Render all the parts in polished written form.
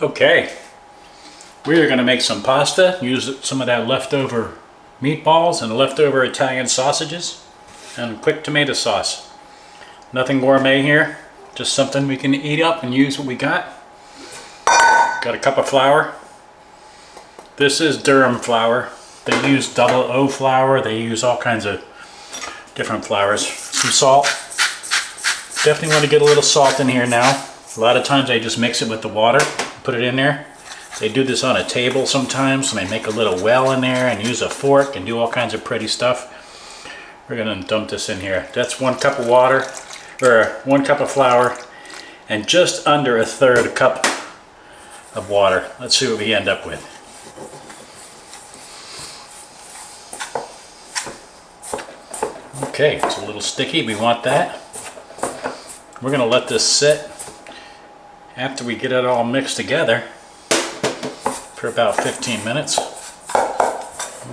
Okay, we are going to make some pasta, use some of that leftover meatballs and leftover Italian sausages and quick tomato sauce. Nothing gourmet here, just something we can eat up and use what we got. Got a cup of flour. This is Durham flour. They use double O flour, they use all kinds of different flours. Some salt. Definitely want to get a little salt in here now. A lot of times I just mix it with the water, put it in there. They do this on a table sometimes, and they make a little well in there and use a fork and do all kinds of pretty stuff. We're gonna dump this in here. That's 1 cup of water, or 1 cup of flour, and just under 1/3 cup of water. Let's see what we end up with. Okay, it's a little sticky, we want that. We're gonna let this sit after we get it all mixed together for about 15 minutes.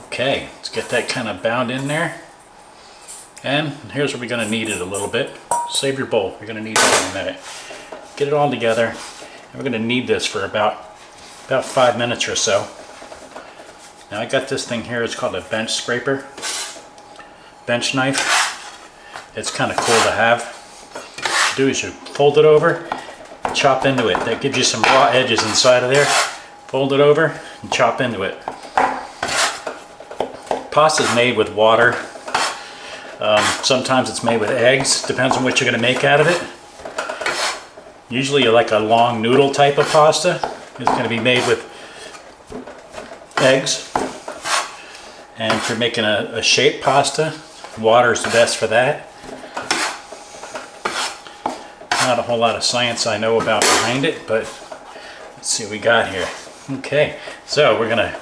Okay, let's get that kind of bound in there. And here's where we're going to knead it a little bit. Save your bowl, we're going to knead it in a minute. Get it all together, and we're going to knead this for about 5 minutes or so. Now I got this thing here, it's called a bench scraper. Bench knife. It's kind of cool to have. What you do is you fold it over, chop into it. That gives you some raw edges inside of there. Fold it over and chop into it. Pasta is made with water. Sometimes it's made with eggs. Depends on what you're going to make out of it. Usually like a long noodle type of pasta is going to be made with eggs. And if you're making a shaped pasta, water is the best for that. Not a whole lot of science I know about behind it, but let's see what we got here. Okay, so we're gonna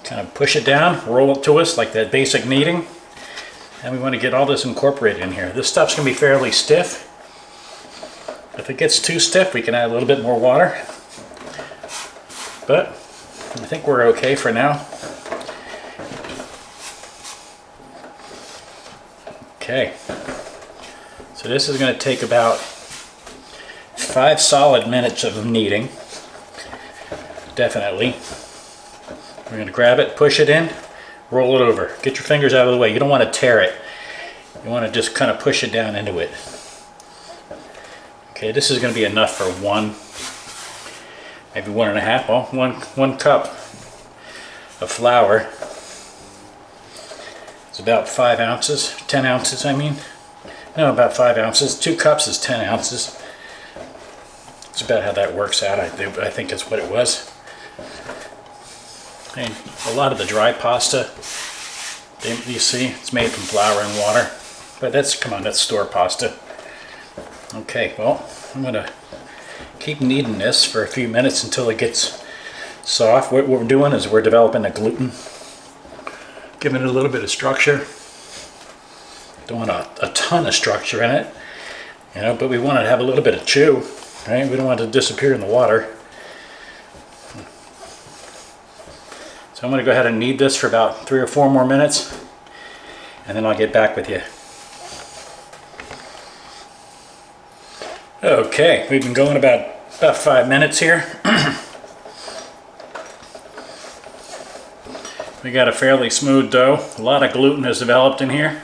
kind of push it down, roll it to us like that basic kneading, and we want to get all this incorporated in here. This stuff's gonna be fairly stiff. If it gets too stiff, we can add a little bit more water, but I think we're okay for now. Okay, so this is going to take about 5 solid minutes of kneading. Definitely. We're going to grab it, push it in, roll it over. Get your fingers out of the way. You don't want to tear it. You want to just kind of push it down into it. Okay, this is going to be enough for 1, maybe 1.5, well, one cup of flour. It's about 5 ounces, 10 ounces I mean. No, about 5 ounces. 2 cups is 10 ounces. It's about how that works out. I think that's what it was. And a lot of the dry pasta, you see, it's made from flour and water. But that's, come on, that's store pasta. Okay, well, I'm gonna keep kneading this for a few minutes until it gets soft. What we're doing is we're developing the gluten, giving it a little bit of structure. Don't want a ton of structure in it, you know, but we want it to have a little bit of chew, right? We don't want it to disappear in the water. So I'm going to go ahead and knead this for about 3 or 4 more minutes, and then I'll get back with you. Okay, we've been going about 5 minutes here. We got a fairly smooth dough. A lot of gluten has developed in here.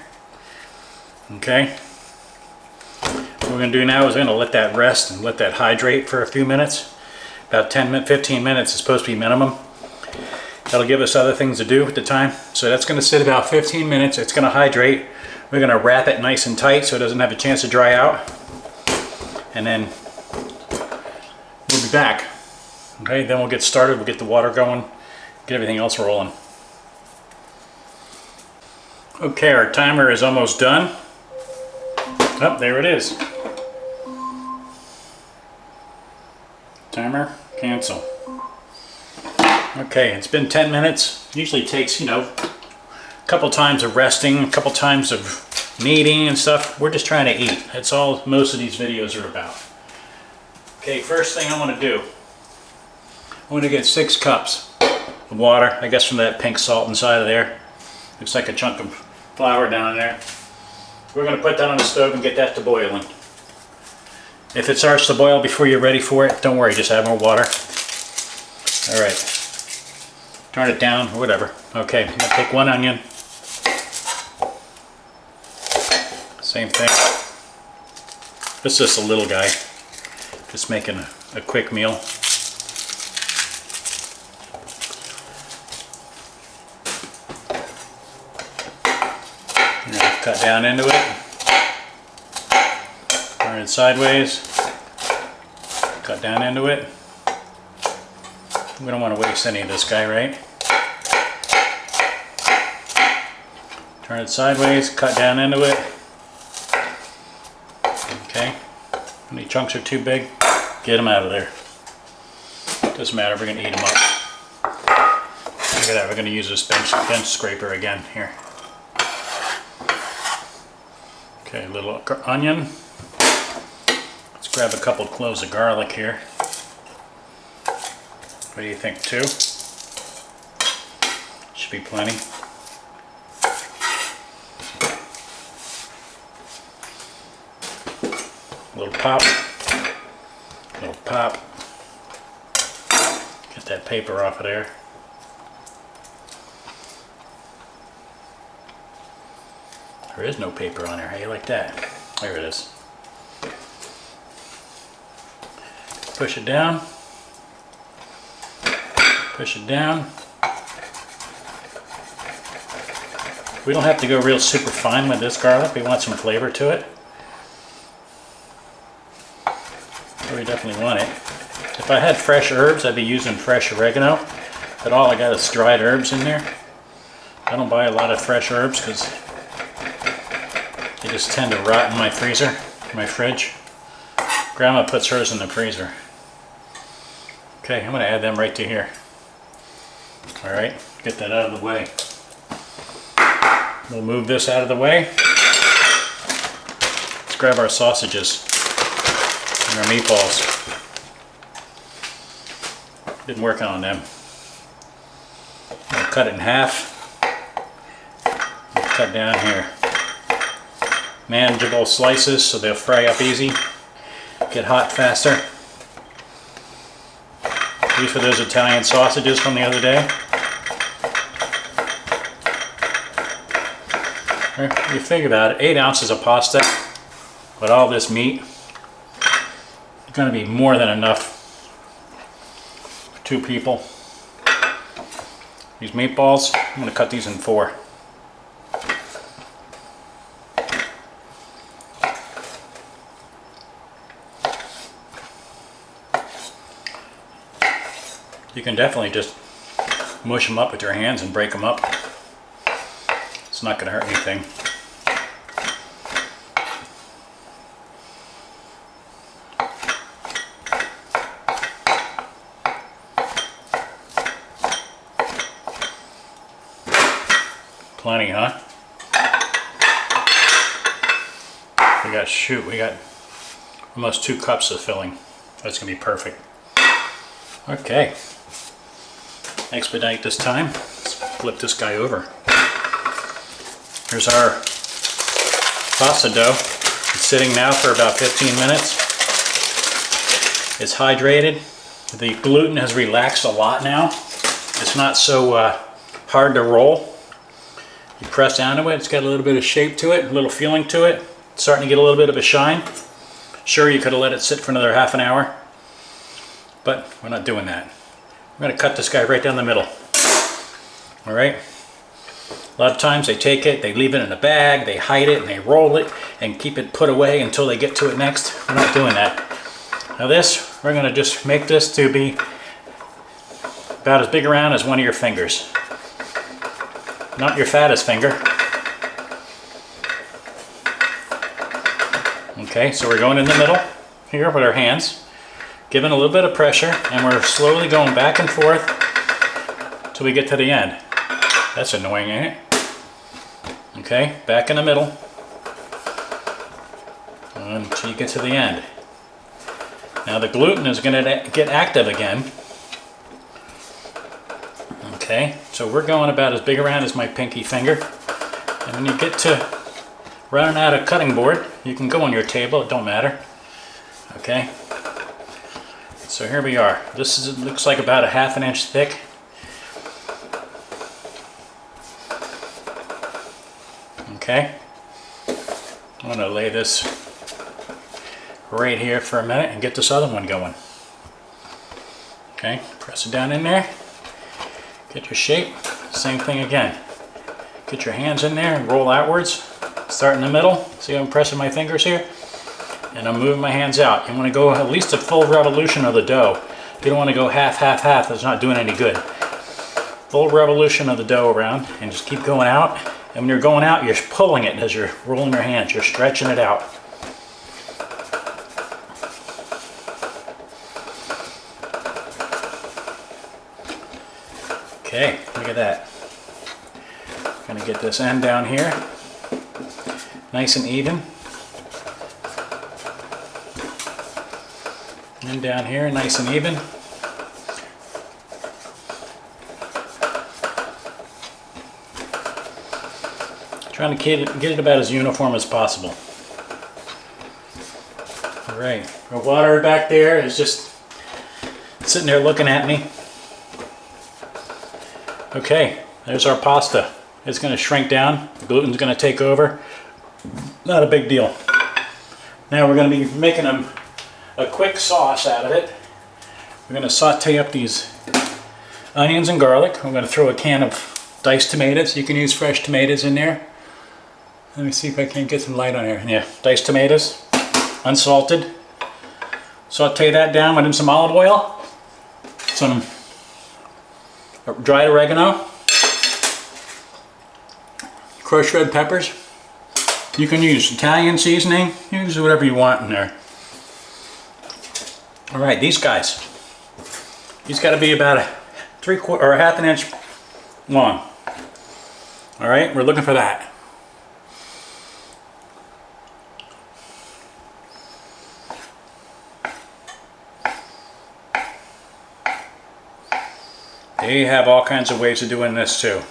Okay. What we're going to do now is we're going to let that rest and let that hydrate for a few minutes. About 15 minutes is supposed to be minimum. That'll give us other things to do at the time. So that's going to sit about 15 minutes. It's going to hydrate. We're going to wrap it nice and tight so it doesn't have a chance to dry out. And then we'll be back. Okay, then we'll get started. We'll get the water going, get everything else rolling. Okay, our timer is almost done. Oh, there it is. Timer, cancel. Okay, it's been 10 minutes. Usually takes, you know, a couple times of resting, a couple times of kneading and stuff. We're just trying to eat. That's all most of these videos are about. Okay, first thing I want to do, I'm going to get 6 cups of water, I guess from that pink salt inside of there. Looks like a chunk of flour down in there. We're going to put that on the stove and get that to boiling. If it starts to boil before you're ready for it, don't worry, just add more water. All right. Turn it down, or whatever. Okay, I'm gonna take 1 onion. Same thing. This is just a little guy. Just making a quick meal. Cut down into it. Turn it sideways. Cut down into it. We don't want to waste any of this guy, right? Turn it sideways, cut down into it. Okay. Any chunks are too big, get them out of there. Doesn't matter, we're going to eat them up. Look at that, we're going to use this bench scraper again here. Okay, a little onion. Let's grab a couple cloves of garlic here. What do you think, 2? Should be plenty. A little pop. A little pop. Get that paper off of there. There is no paper on there. How you like that? There it is. Push it down. Push it down. We don't have to go real super fine with this garlic. We want some flavor to it. But we definitely want it. If I had fresh herbs, I'd be using fresh oregano. But all I got is dried herbs in there. I don't buy a lot of fresh herbs because they just tend to rot in my freezer, my fridge. Grandma puts hers in the freezer. Okay, I'm going to add them right to here. Alright, get that out of the way. We'll move this out of the way. Let's grab our sausages and our meatballs. Been working on them. I'll cut it in half. Cut down here. Manageable slices so they'll fry up easy. Get hot faster. These are those Italian sausages from the other day. You think about it, 8 ounces of pasta with all this meat, it's going to be more than enough for 2 people. These meatballs, I'm going to cut these in 4. You can definitely just mush them up with your hands and break them up. It's not going to hurt anything. Plenty, huh? We got almost 2 cups of filling. That's going to be perfect. Okay. Expedite this time. Let's flip this guy over. Here's our pasta dough. It's sitting now for about 15 minutes. It's hydrated. The gluten has relaxed a lot now. It's not so hard to roll. You press down to it, it's got a little bit of shape to it, a little feeling to it. It's starting to get a little bit of a shine. Sure, you could have let it sit for another half an hour, but we're not doing that. We're going to cut this guy right down the middle. All right? A lot of times they take it, they leave it in a bag, they hide it, and they roll it, and keep it put away until they get to it next. We're not doing that. Now this, we're going to just make this to be about as big around as one of your fingers. Not your fattest finger. Okay, so we're going in the middle here with our hands, giving a little bit of pressure, and we're slowly going back and forth till we get to the end. That's annoying, ain't it? Okay, back in the middle until you get to the end. Now the gluten is going to get active again. Okay, so we're going about as big around as my pinky finger. And when you get to running out of cutting board, you can go on your table, it don't matter. Okay. So here we are. This is, it looks like about a 1/2 inch thick. Okay. I'm going to lay this right here for a minute and get this other one going. Okay, press it down in there. Get your shape. Same thing again. Get your hands in there and roll outwards. Start in the middle. See how I'm pressing my fingers here? And I'm moving my hands out. You want to go at least a full revolution of the dough. You don't want to go half, half, half. That's not doing any good. Full revolution of the dough around and just keep going out. And when you're going out, you're pulling it as you're rolling your hands. You're stretching it out. Okay, look at that. I'm going to get this end down here. Nice and even. And down here, nice and even. Trying to get it about as uniform as possible. All right, the water back there is just sitting there looking at me. Okay, there's our pasta. It's going to shrink down. The gluten's going to take over. Not a big deal. Now we're going to be making a quick sauce out of it. We're going to saute up these onions and garlic. I'm going to throw a can of diced tomatoes. You can use fresh tomatoes in there. Let me see if I can get some light on here. Yeah, diced tomatoes, unsalted. Saute that down with some olive oil, some dried oregano, crushed red peppers. You can use Italian seasoning. Use whatever you want in there. All right, these guys. These got to be about a 3/4 or a 1/2 inch long. All right, we're looking for that. They have all kinds of ways of doing this too.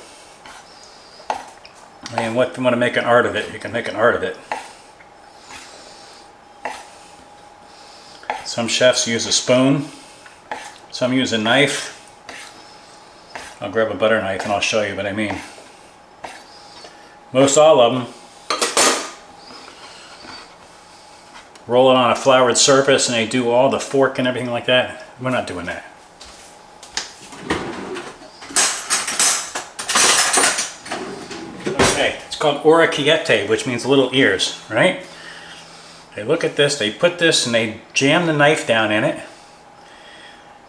And what you want to make an art of it, you can make an art of it. Some chefs use a spoon, some use a knife. I'll grab a butter knife and I'll show you what I mean. Most all of them roll it on a floured surface and they do all the fork and everything like that. We're not doing that. It's called Orecchiette, which means little ears, right? They look at this, they put this and they jam the knife down in it.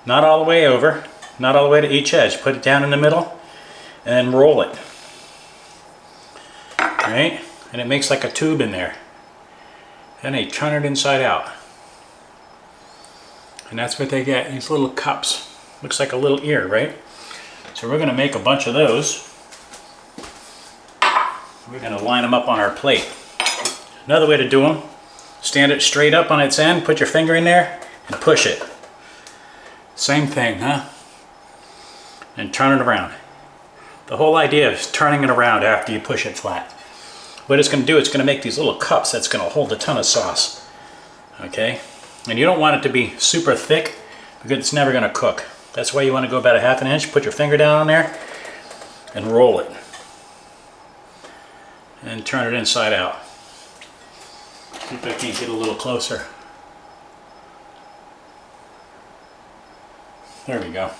Not all the way over, not all the way to each edge. Put it down in the middle and then roll it. Right? And it makes like a tube in there. Then they turn it inside out. And that's what they get, these little cups. Looks like a little ear, right? So we're going to make a bunch of those. We're going to line them up on our plate. Another way to do them, stand it straight up on its end, put your finger in there, and push it. Same thing, huh? And turn it around. The whole idea is turning it around after you push it flat. What it's going to do, it's going to make these little cups that's going to hold a ton of sauce. Okay? And you don't want it to be super thick because it's never going to cook. That's why you want to go about a 1/2 inch, put your finger down on there, and roll it. And turn it inside out. See if I can get a little closer. There we go.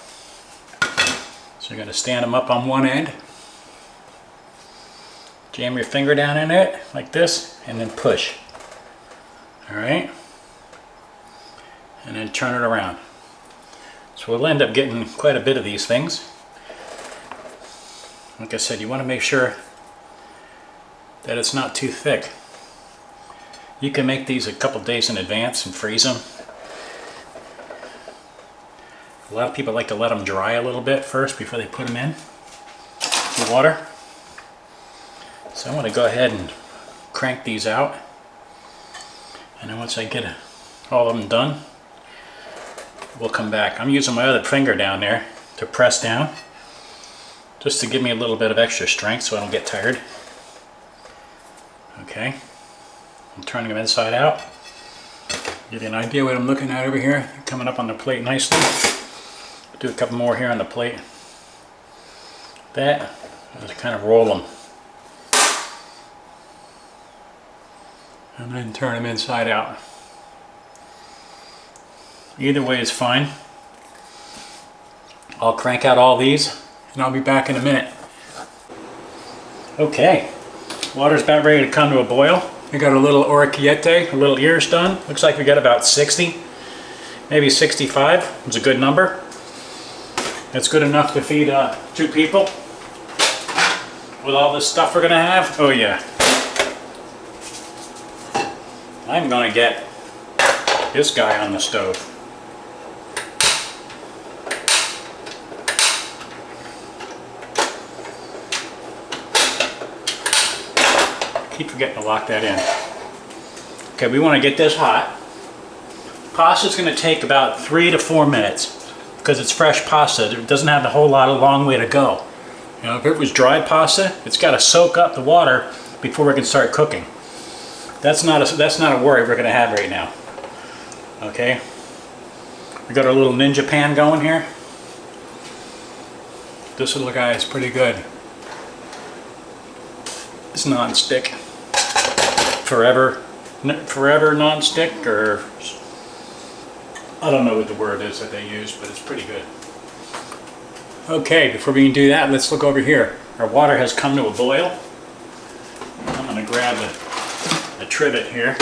So you're going to stand them up on one end. Jam your finger down in it like this and then push. Alright? And then turn it around. So we'll end up getting quite a bit of these things. Like I said, you want to make sure that it's not too thick. You can make these a couple days in advance and freeze them. A lot of people like to let them dry a little bit first before they put them in the water. So I'm going to go ahead and crank these out. And then once I get all of them done, we'll come back. I'm using my other finger down there to press down, just to give me a little bit of extra strength so I don't get tired. Okay, I'm turning them inside out. Give you an idea what I'm looking at over here. Coming up on the plate nicely. Do a couple more here on the plate. That, just kind of roll them. And then turn them inside out. Either way is fine. I'll crank out all these and I'll be back in a minute. Okay, water's about ready to come to a boil. We got a little Orecchiette, a little ears done. Looks like we got about 60, maybe 65. It's a good number. It's good enough to feed 2 people. With all this stuff we're gonna have, oh yeah. I'm gonna get this guy on the stove. Keep forgetting to lock that in. Okay, we want to get this hot. Pasta's going to take about 3 to 4 minutes because it's fresh pasta. It doesn't have a whole long way to go. You know, if it was dried pasta, it's got to soak up the water before we can start cooking. That's not a worry we're going to have right now. Okay, we got our little ninja pan going here. This little guy is pretty good. It's non-stick. Forever non-stick, or I don't know what the word is that they use, but it's pretty good. Okay, before we can do that, let's look over here. Our water has come to a boil. I'm going to grab a trivet here.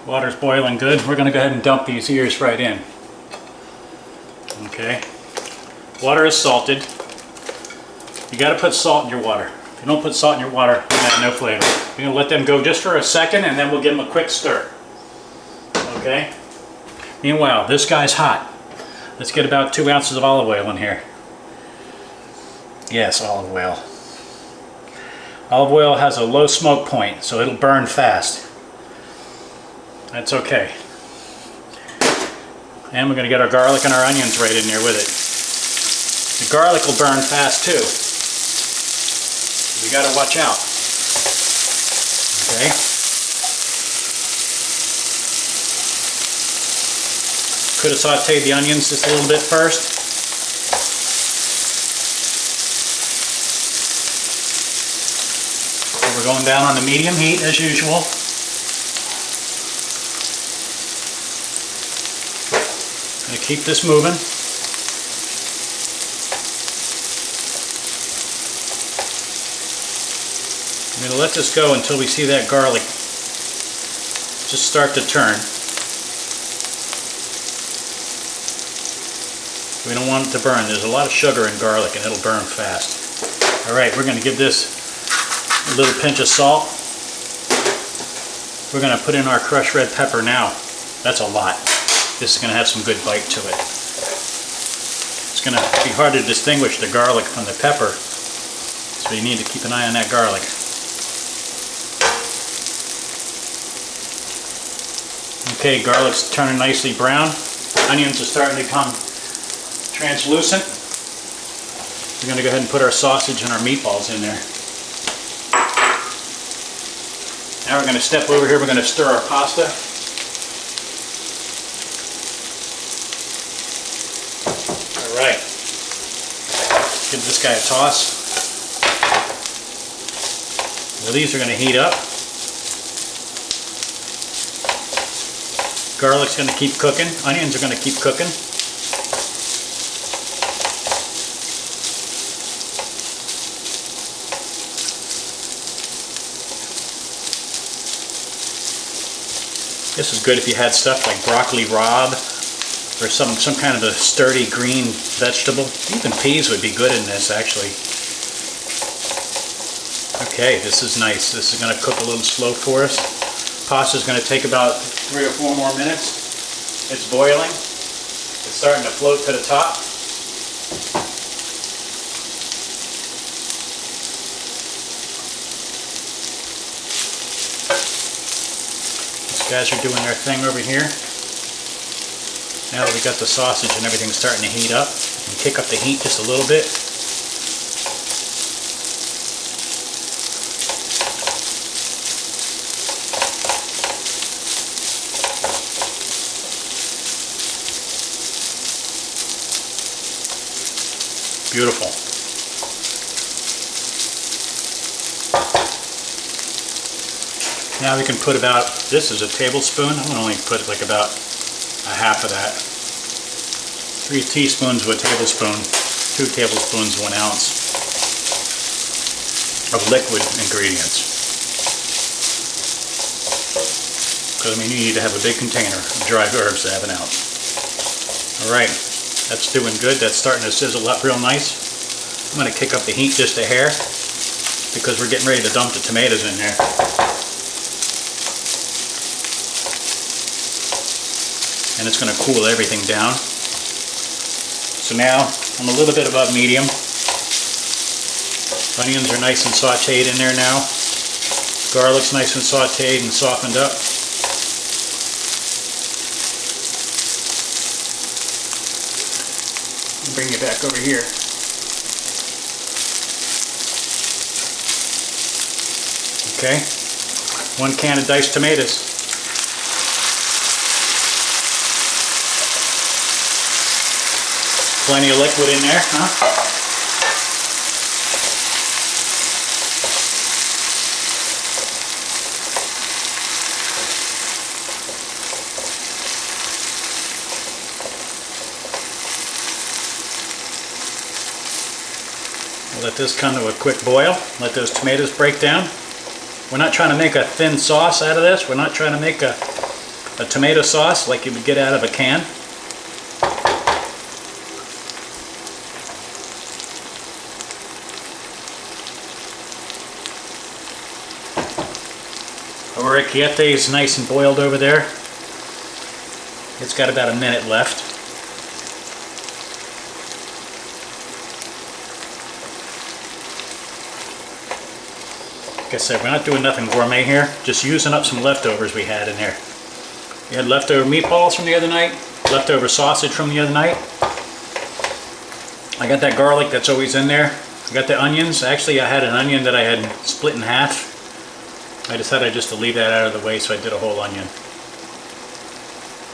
Water's boiling good. We're going to go ahead and dump these ears right in. Okay. Water is salted. You got to put salt in your water. If you don't put salt in your water, you have no flavor. We're going to let them go just for a second and then we'll give them a quick stir. Okay? Meanwhile, this guy's hot. Let's get about 2 ounces of olive oil in here. Yes, olive oil. Olive oil has a low smoke point, so it'll burn fast. That's okay. And we're going to get our garlic and our onions right in there with it. The garlic will burn fast too. You got to watch out. Okay. Could have sauteed the onions just a little bit first. We're going down on the medium heat as usual. Gonna keep this moving. I'm going to let this go until we see that garlic just start to turn. We don't want it to burn. There's a lot of sugar in garlic and it'll burn fast. Alright, we're going to give this a little pinch of salt. We're going to put in our crushed red pepper now. That's a lot. This is going to have some good bite to it. It's going to be hard to distinguish the garlic from the pepper, so you need to keep an eye on that garlic. Okay, garlic's turning nicely brown. Onions are starting to become translucent. We're going to go ahead and put our sausage and our meatballs in there. Now we're going to step over here, we're going to stir our pasta. Alright. Give this guy a toss. Now these are going to heat up. Garlic's going to keep cooking. Onions are going to keep cooking. This is good if you had stuff like broccoli rabe or some kind of a sturdy green vegetable. Even peas would be good in this, actually. Okay, this is nice. This is going to cook a little slow for us. Pasta's going to take about 3 or 4 more minutes. It's boiling. It's starting to float to the top. These guys are doing their thing over here. Now that we got the sausage and everything starting to heat up, we can kick up the heat just a little bit. Beautiful. Now we can put about, this is a tablespoon. I'm gonna only put like about a half of that. 3 teaspoons of a tablespoon, 2 tablespoons, 1 ounce of liquid ingredients. Because I mean, you need to have a big container of dried herbs to have an ounce. All right, that's doing good. That's starting to sizzle up real nice. I'm gonna kick up the heat just a hair because we're getting ready to dump the tomatoes in there. And it's going to cool everything down. So now I'm a little bit above medium. Onions are nice and sauteed in there now. Garlic's nice and sauteed and softened up. I'll bring you back over here. Okay, 1 can of diced tomatoes. Plenty of liquid in there, huh? We'll let this come to a quick boil. Let those tomatoes break down. We're not trying to make a thin sauce out of this. We're not trying to make a tomato sauce like you would get out of a can. Orecchiette is nice and boiled over there. It's got about a minute left. Like I said, we're not doing nothing gourmet here, just using up some leftovers we had in there. We had leftover meatballs from the other night, leftover sausage from the other night. I got that garlic that's always in there. I got the onions. Actually, I had an onion that I had split in half. I decided just to leave that out of the way, so I did a whole onion.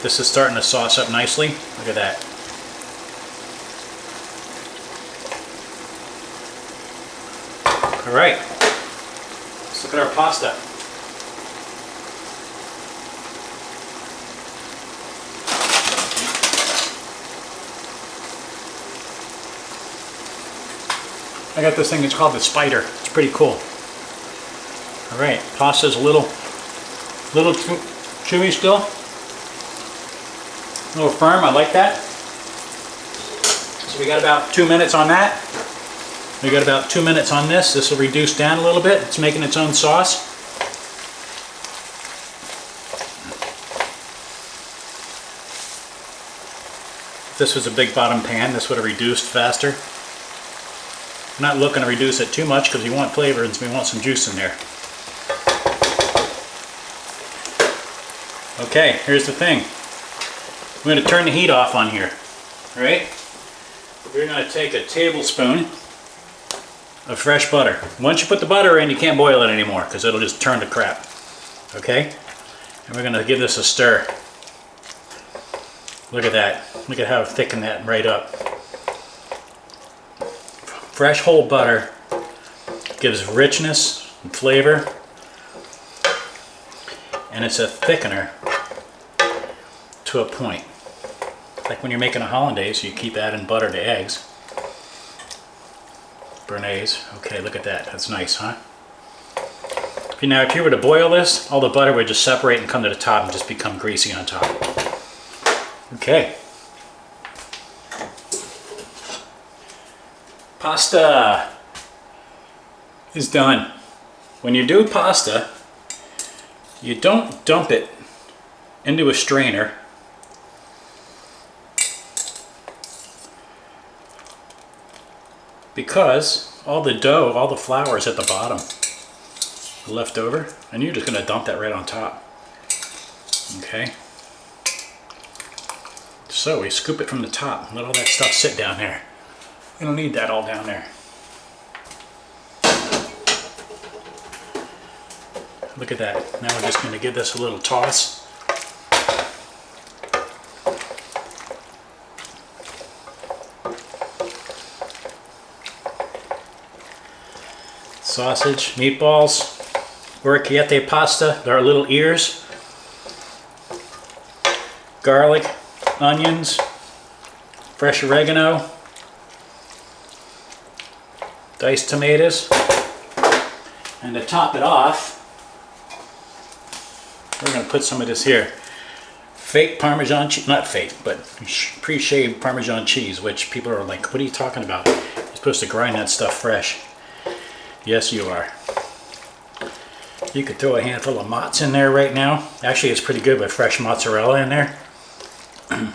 This is starting to sauce up nicely. Look at that. All right, let's look at our pasta. I got this thing, it's called the Spider. It's pretty cool. All right, pasta's a little chewy still. A little firm, I like that. So we got about 2 minutes on that. We got about 2 minutes on this. This will reduce down a little bit. It's making its own sauce. If this was a big bottom pan, this would have reduced faster. I'm not looking to reduce it too much because we want flavor and we want some juice in there. Okay, here's the thing. We're going to turn the heat off on here. All right? We're going to take a tablespoon of fresh butter. Once you put the butter in, you can't boil it anymore because it'll just turn to crap. Okay? And we're going to give this a stir. Look at that. Look at how I thickened that right up. Fresh whole butter gives richness and flavor, and it's a thickener to a point. Like when you're making a hollandaise, you keep adding butter to eggs. Béarnaise. Okay, look at that. That's nice, huh? Now, if you were to boil this, all the butter would just separate and come to the top and just become greasy on top. Okay. Pasta is done. When you do pasta, you don't dump it into a strainer. Because all the dough, all the flour is at the bottom, left over, and you're just going to dump that right on top. Okay. So we scoop it from the top, let all that stuff sit down there. You don't need that all down there. Look at that. Now we're just going to give this a little toss. sausage, meatballs, orecchiette pasta, our little ears, garlic, onions, fresh oregano, diced tomatoes, and to top it off, we're going to put some of this here fake Parmesan cheese, not fake, but pre-shaved Parmesan cheese, which people are like, what are you talking about? You're supposed to grind that stuff fresh. Yes, you are. You could throw a handful of mozz in there right now. Actually, it's pretty good with fresh mozzarella in there. And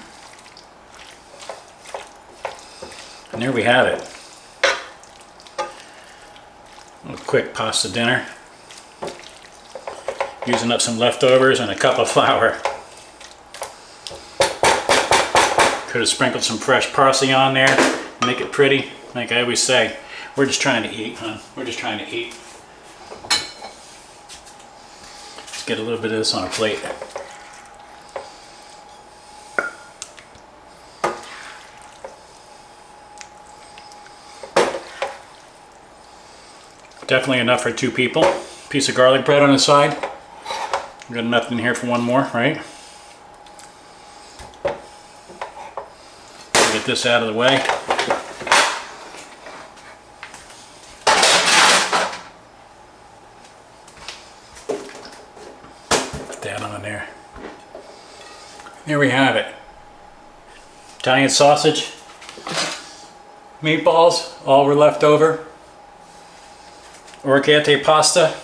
there we have it. A quick pasta dinner. Using up some leftovers and a cup of flour. Could have sprinkled some fresh parsley on there, make it pretty. Like I always say, we're just trying to eat, huh? We're just trying to eat. Let's get a little bit of this on a plate. Definitely enough for 2 people. Piece of garlic bread on the side. We've got enough in here for 1 more, right? Get this out of the way. Put that on there. There we have it. Italian sausage, meatballs, all were left over. Orecchiette pasta.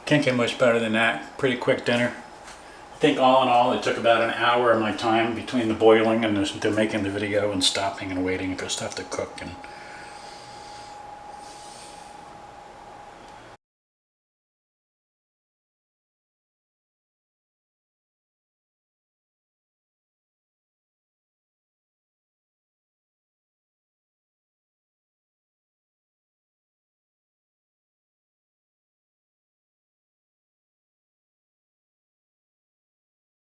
Can't get much better than that. Pretty quick dinner. I think all in all it took about an hour of my time between the boiling and the making the video and stopping and waiting for stuff to cook and